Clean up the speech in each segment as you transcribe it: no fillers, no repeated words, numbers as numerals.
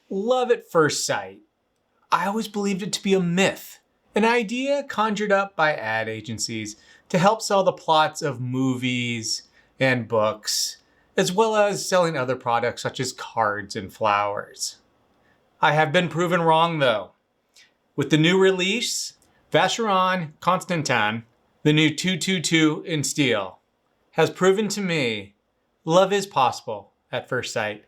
Love at first sight. I always believed it to be a myth, an idea conjured up by ad agencies to help sell the plots of movies and books, as well as selling other products such as cards and flowers. I have been proven wrong though. With the new release, Vacheron Constantin, the new 222 in steel, has proven to me love is possible at first sight.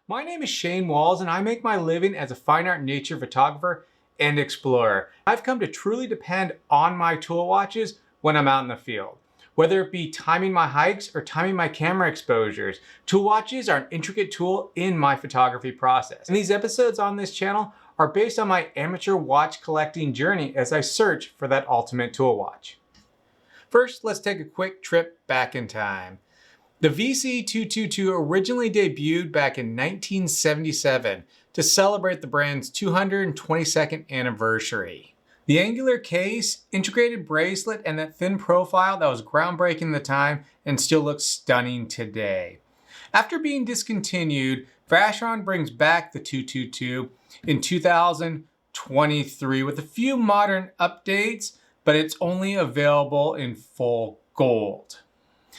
My name is Shane Walls and I make my living as a fine art nature photographer and explorer. I've come to truly depend on my tool watches when I'm out in the field. Whether it be timing my hikes or timing my camera exposures, tool watches are an intricate tool in my photography process. And these episodes on this channel are based on my amateur watch collecting journey as I search for that ultimate tool watch. First, let's take a quick trip back in time. The VC222 originally debuted back in 1977 to celebrate the brand's 222nd anniversary. The angular case, integrated bracelet, and that thin profile that was groundbreaking at the time and still looks stunning today. After being discontinued, Vacheron brings back the 222 in 2023 with a few modern updates, but it's only available in full gold.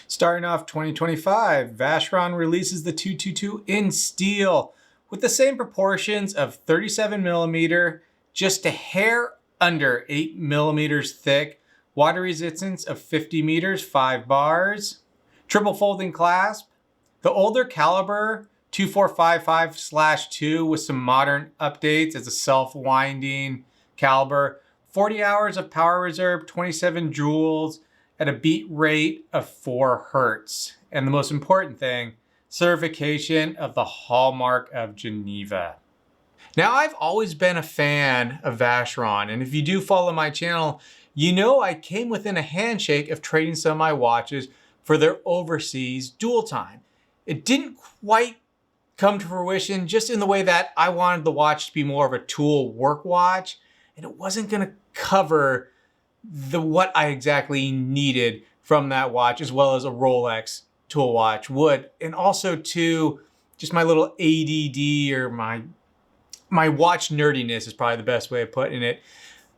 Starting off 2025, Vacheron releases the 222 in steel with the same proportions of 37mm, just a hair under 8mm thick, water resistance of 50 meters, 5 bars, triple folding clasp, the older caliber 2455/2 with some modern updates as a self-winding caliber, 40 hours of power reserve, 27 joules, at a beat rate of 4 Hertz. And the most important thing, certification of the Hallmark of Geneva. Now, I've always been a fan of Vacheron, and if you do follow my channel, you know I came within a handshake of trading some of my watches for their overseas dual time. It didn't quite come to fruition just in the way that I wanted the watch to be more of a tool work watch, and it wasn't gonna cover what I exactly needed from that watch, as well as a Rolex tool watch would. And also too, just my little ADD or my watch nerdiness is probably the best way of putting it.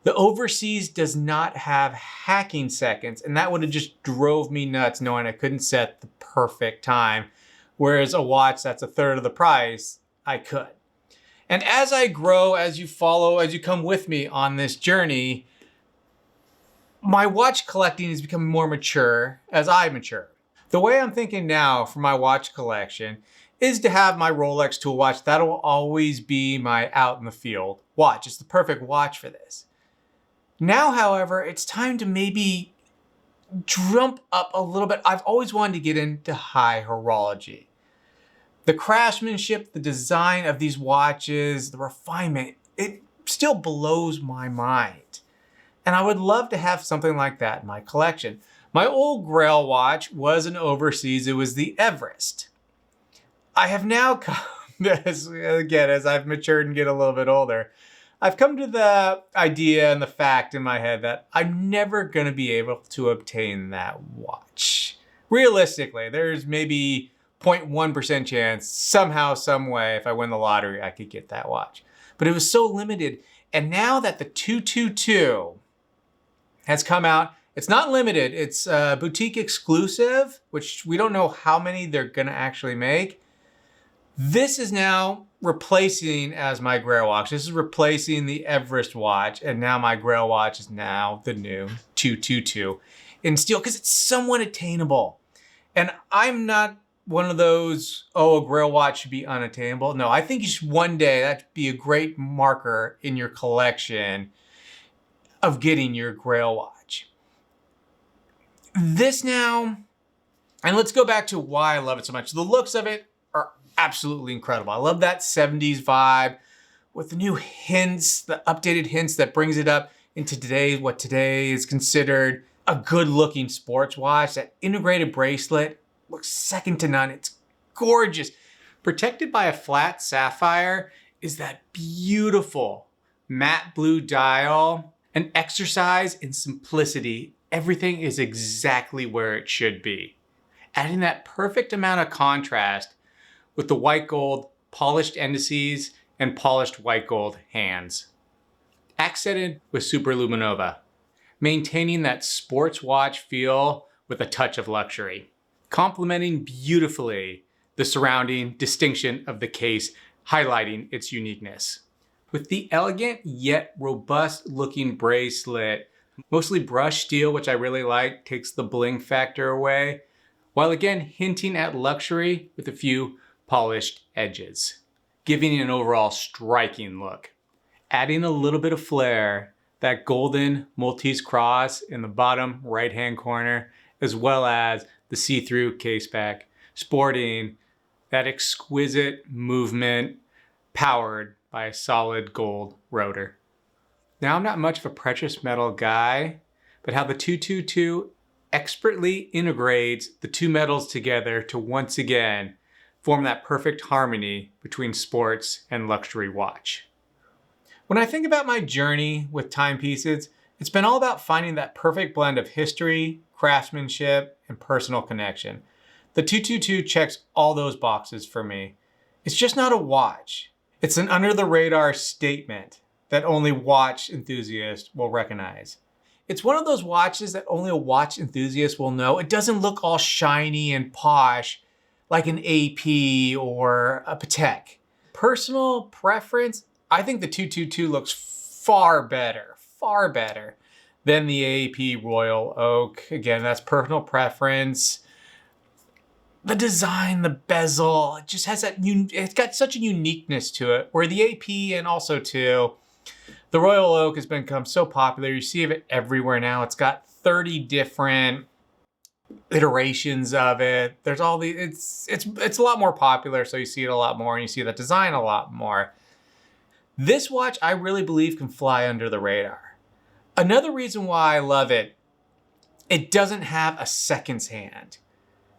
The overseas does not have hacking seconds, and that would have just drove me nuts knowing I couldn't set the perfect time. Whereas a watch that's a third of the price, I could. And as I grow, as you follow, as you come with me on this journey, my watch collecting is becoming more mature as I mature. The way I'm thinking now for my watch collection is to have my Rolex tool watch. That will always be my out in the field watch. It's the perfect watch for this. Now, however, it's time to maybe jump up a little bit. I've always wanted to get into high horology. The craftsmanship, the design of these watches, the refinement, it still blows my mind. And I would love to have something like that in my collection. My old Grail watch was an overseas, it was the Everest. I have now come, as I've matured and get a little bit older, I've come to the idea and the fact in my head that I'm never gonna be able to obtain that watch. Realistically, there's maybe 0.1% chance somehow, some way, if I win the lottery, I could get that watch. But it was so limited. And now that the 222 has come out, it's not limited, it's boutique exclusive, which we don't know how many they're gonna actually make. This is now replacing as my Grail watch. This is replacing the Everest watch, and now my Grail watch is now the new 222 in steel, because it's somewhat attainable. And I'm not one of those, oh, a Grail watch should be unattainable. No, I think you should one day, that'd be a great marker in your collection of getting your Grail watch. This now, and let's go back to why I love it so much. The looks of it are absolutely incredible. I love that 70s vibe with the new hints, the updated hints that brings it up into what today is considered a good looking sports watch. That integrated bracelet looks second to none. It's gorgeous. Protected by a flat sapphire is that beautiful matte blue dial. An exercise in simplicity. Everything is exactly where it should be. Adding that perfect amount of contrast with the white gold polished indices and polished white gold hands. Accented with superluminova, maintaining that sports watch feel with a touch of luxury, complementing beautifully the surrounding distinction of the case, highlighting its uniqueness. With the elegant yet robust looking bracelet, mostly brushed steel, which I really like, takes the bling factor away, while again hinting at luxury with a few polished edges, giving an overall striking look. Adding a little bit of flair, that golden Maltese cross in the bottom right-hand corner, as well as the see-through case back, sporting that exquisite movement powered by a solid gold rotor. Now, I'm not much of a precious metal guy, but how the 222 expertly integrates the two metals together to once again form that perfect harmony between sports and luxury watch. When I think about my journey with timepieces, it's been all about finding that perfect blend of history, craftsmanship, and personal connection. The 222 checks all those boxes for me. It's just not a watch. It's an under-the-radar statement that only watch enthusiasts will recognize. It's one of those watches that only a watch enthusiast will know. It doesn't look all shiny and posh like an AP or a Patek. Personal preference, I think the 222 looks far better than the AP Royal Oak. Again, that's personal preference. The design, the bezel, it just has that, it's got such a uniqueness to it, where the AP and also too, the Royal Oak has become so popular. You see it everywhere now. It's got 30 different iterations of it. There's all the, it's a lot more popular, so you see it a lot more and you see that design a lot more. This watch, I really believe, can fly under the radar. Another reason why I love it, it doesn't have a seconds hand.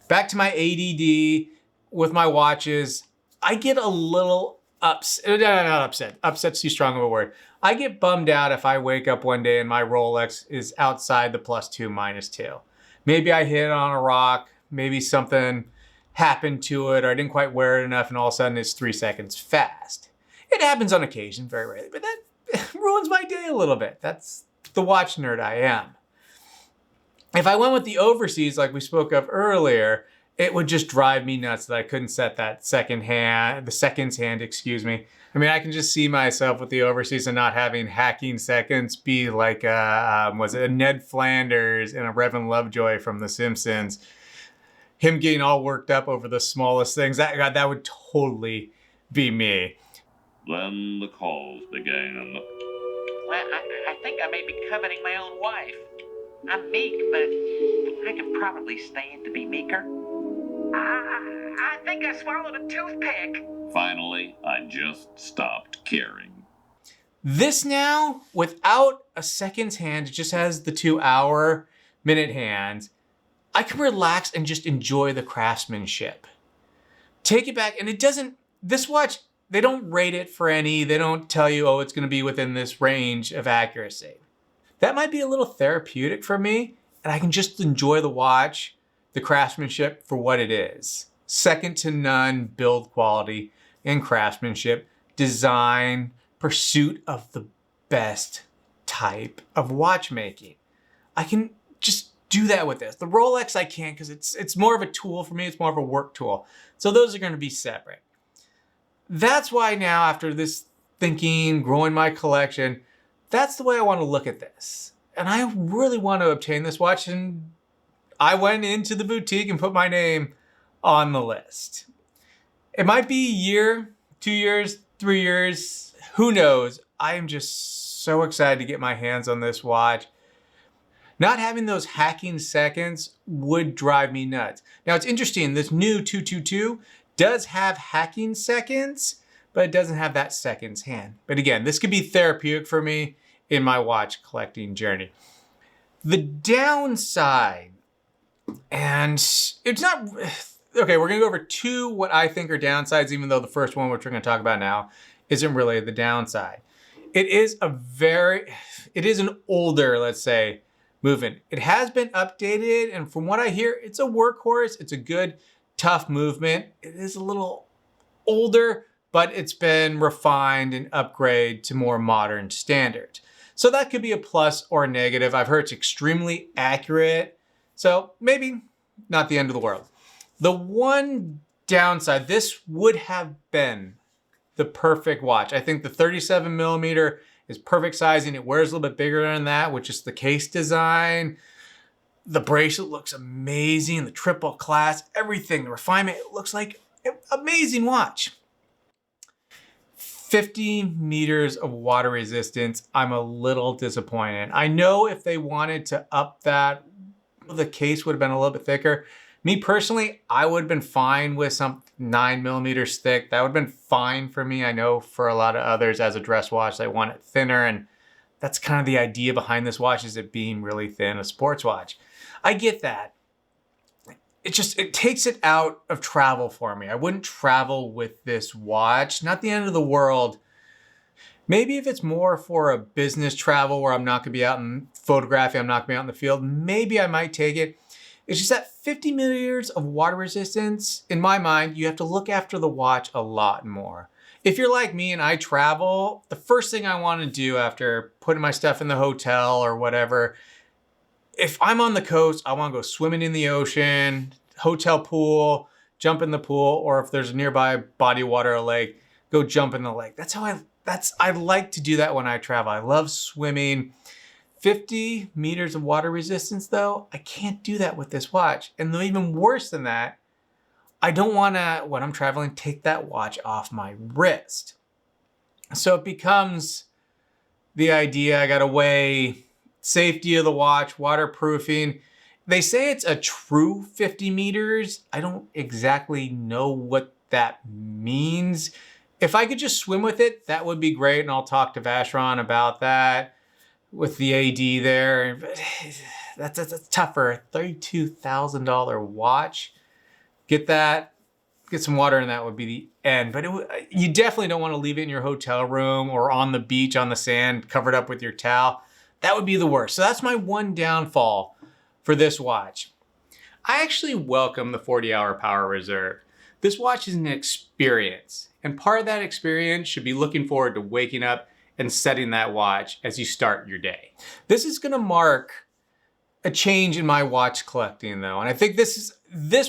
Back to my ADD with my watches, I get a little upset, not upset, upset's too strong of a word. I get bummed out if I wake up one day and my Rolex is outside the +2, -2. Maybe I hit on a rock, maybe something happened to it, or I didn't quite wear it enough and all of a sudden it's 3 seconds fast. It happens on occasion, very rarely, but that ruins my day a little bit. That's the watch nerd I am. If I went with the overseas, like we spoke of earlier, it would just drive me nuts that I couldn't set that seconds hand, excuse me. I mean, I can just see myself with the overseas and not having hacking seconds be like, was it a Ned Flanders and a Reverend Lovejoy from The Simpsons? Him getting all worked up over the smallest things. That would totally be me. Then the calls began. Well, I think I may be coveting my own wife. I'm meek, but I could probably stand to be meeker. I think I swallowed a toothpick. Finally, I just stopped caring. This now, without a seconds hand, it just has the 2-hour minute hands. I can relax and just enjoy the craftsmanship. Take it back, and it doesn't, this watch, they don't rate it for any, they don't tell you, oh, it's gonna be within this range of accuracy. That might be a little therapeutic for me, and I can just enjoy the watch, the craftsmanship for what it is. Second to none build quality and craftsmanship, design, pursuit of the best type of watchmaking. I can just do that with this. The Rolex I can't because it's more of a tool for me, it's more of a work tool. So those are gonna be separate. That's why now, after this thinking, growing my collection, that's the way I want to look at this. And I really want to obtain this watch, and I went into the boutique and put my name on the list. It might be a year, 2 years, 3 years, who knows? I am just so excited to get my hands on this watch. Not having those hacking seconds would drive me nuts. Now it's interesting, this new 222 does have hacking seconds, but it doesn't have that seconds hand. But again, this could be therapeutic for me in my watch collecting journey. The downside, and it's not, okay, we're gonna go over two what I think are downsides, even though the first one, which we're gonna talk about now, isn't really the downside. It is an older, let's say, movement. It has been updated, and from what I hear, it's a workhorse. It's a good, tough movement. It is a little older, but it's been refined and upgraded to more modern standards. So that could be a plus or a negative. I've heard it's extremely accurate, so maybe not the end of the world. The one downside, this would have been the perfect watch. I think the 37 millimeter is perfect sizing. It wears a little bit bigger than that, which is the case design. The bracelet looks amazing. The triple clasp, everything, the refinement, it looks like an amazing watch. 50 meters of water resistance, I'm a little disappointed. I know if they wanted to up that, the case would have been a little bit thicker. Me personally, I would have been fine with some 9 millimeters thick. That would have been fine for me. I know for a lot of others as a dress watch, they want it thinner, and that's kind of the idea behind this watch, is it being really thin, a sports watch. I get that. It takes it out of travel for me. I wouldn't travel with this watch. Not the end of the world. Maybe if it's more for a business travel where I'm not gonna be out in photographing, I'm not gonna be out in the field, maybe I might take it. It's just that 50 milliliters of water resistance, in my mind, you have to look after the watch a lot more. If you're like me and I travel, the first thing I wanna do after putting my stuff in the hotel or whatever, if I'm on the coast, I wanna go swimming in the ocean, hotel pool, jump in the pool, or if there's a nearby body of water or lake, go jump in the lake. I like to do that when I travel. I love swimming. 50 meters of water resistance though, I can't do that with this watch. And even worse than that, I don't wanna, when I'm traveling, take that watch off my wrist. So it becomes the idea, I gotta weigh safety of the watch, waterproofing. They say it's a true 50 meters. I don't exactly know what that means. If I could just swim with it, that would be great. And I'll talk to Vacheron about that with the AD there. But that's tougher. $32,000 watch. Get that, get some water, and that would be the end. But you definitely don't want to leave it in your hotel room or on the beach on the sand covered up with your towel. That would be the worst. So that's my one downfall for this watch. I actually welcome the 40-hour power reserve. This watch is an experience, and part of that experience should be looking forward to waking up and setting that watch as you start your day. This is gonna mark a change in my watch collecting though, and I think this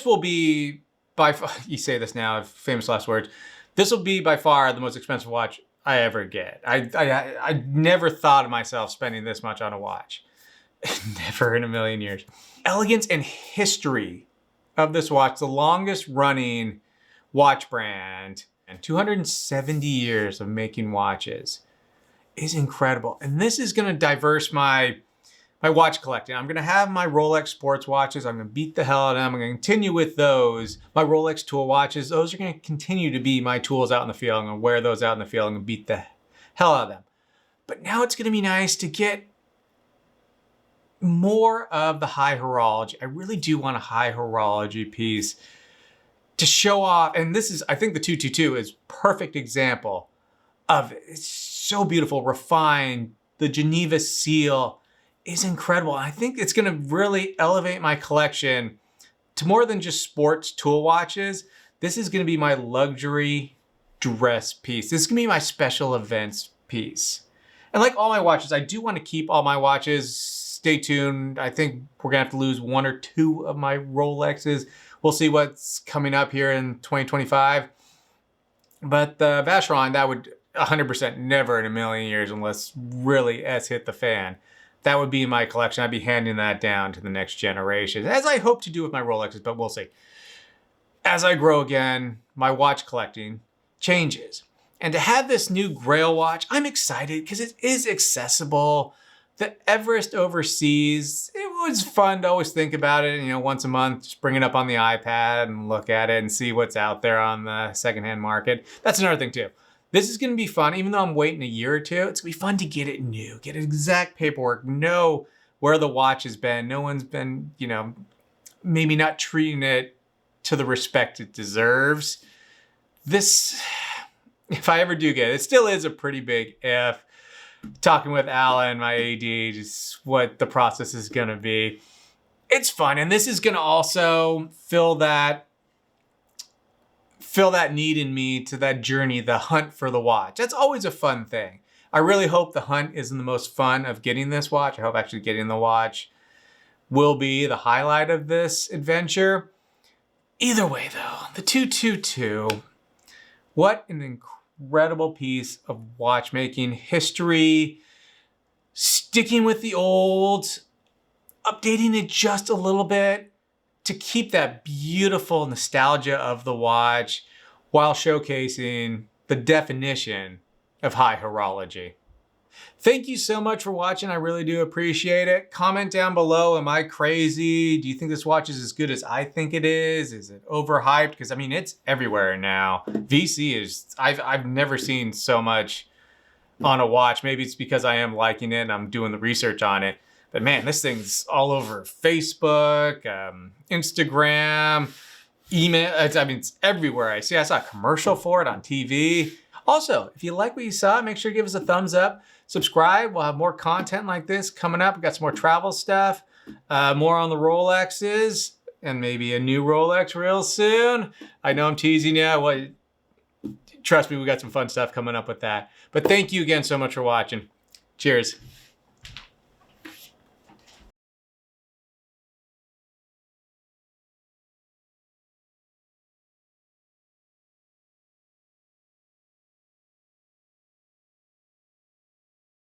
will be by far, you say this now, famous last words, this will be by far the most expensive watch I ever get. I never thought of myself spending this much on a watch. Never in a million years. Elegance and history of this watch, the longest running watch brand, and 270 years of making watches, is incredible. And this is gonna diverse my watch collecting. I'm gonna have my Rolex sports watches. I'm gonna beat the hell out of them. I'm gonna continue with those. My Rolex tool watches, those are gonna continue to be my tools out in the field. I'm gonna wear those out in the field. I'm gonna beat the hell out of them. But now it's gonna be nice to get more of the high horology. I really do want a high horology piece to show off. And this is, I think the 222 is perfect example of it. It's so beautiful, refined. The Geneva seal is incredible. I think it's gonna really elevate my collection to more than just sports tool watches. This is gonna be my luxury dress piece. This is gonna be my special events piece. And like all my watches, I do wanna keep all my watches. Stay tuned. I think we're gonna have to lose one or two of my Rolexes. We'll see what's coming up here in 2025. But the Vacheron, that would 100% never in a million years, unless really S hit the fan. That would be my collection. I'd be handing that down to the next generation, as I hope to do with my Rolexes, but we'll see. As I grow again, my watch collecting changes. And to have this new Grail watch, I'm excited because it is accessible. The Everest overseas, it was fun to always think about it, once a month, just bring it up on the iPad and look at it and see what's out there on the secondhand market. That's another thing too. This is gonna be fun, even though I'm waiting a year or two, it's gonna be fun to get it new, get exact paperwork, know where the watch has been. No one's been, maybe not treating it to the respect it deserves. This, if I ever do get it, it still is a pretty big if. Talking with Alan, my AD, just what the process is gonna be. It's fun, and this is gonna also fill that fill that need in me to that journey, the hunt for the watch. That's always a fun thing. I really hope the hunt isn't the most fun of getting this watch. I hope actually getting the watch will be the highlight of this adventure. Either way though, the 222, what an incredible piece of watchmaking history, sticking with the old, updating it just a little bit to keep that beautiful nostalgia of the watch while showcasing the definition of high horology. Thank you so much for watching. I really do appreciate it. Comment down below, am I crazy? Do you think this watch is as good as I think it is? Is it overhyped? Because I mean, it's everywhere now. VC is, I've never seen so much on a watch. Maybe it's because I am liking it and I'm doing the research on it. But man, this thing's all over Facebook, Instagram, email. It's everywhere. I saw a commercial for it on TV. Also, if you like what you saw, make sure to give us a thumbs up. Subscribe. We'll have more content like this coming up. We've got some more travel stuff, more on the Rolexes, and maybe a new Rolex real soon. I know I'm teasing you. Well, trust me, we got some fun stuff coming up with that. But thank you again so much for watching. Cheers.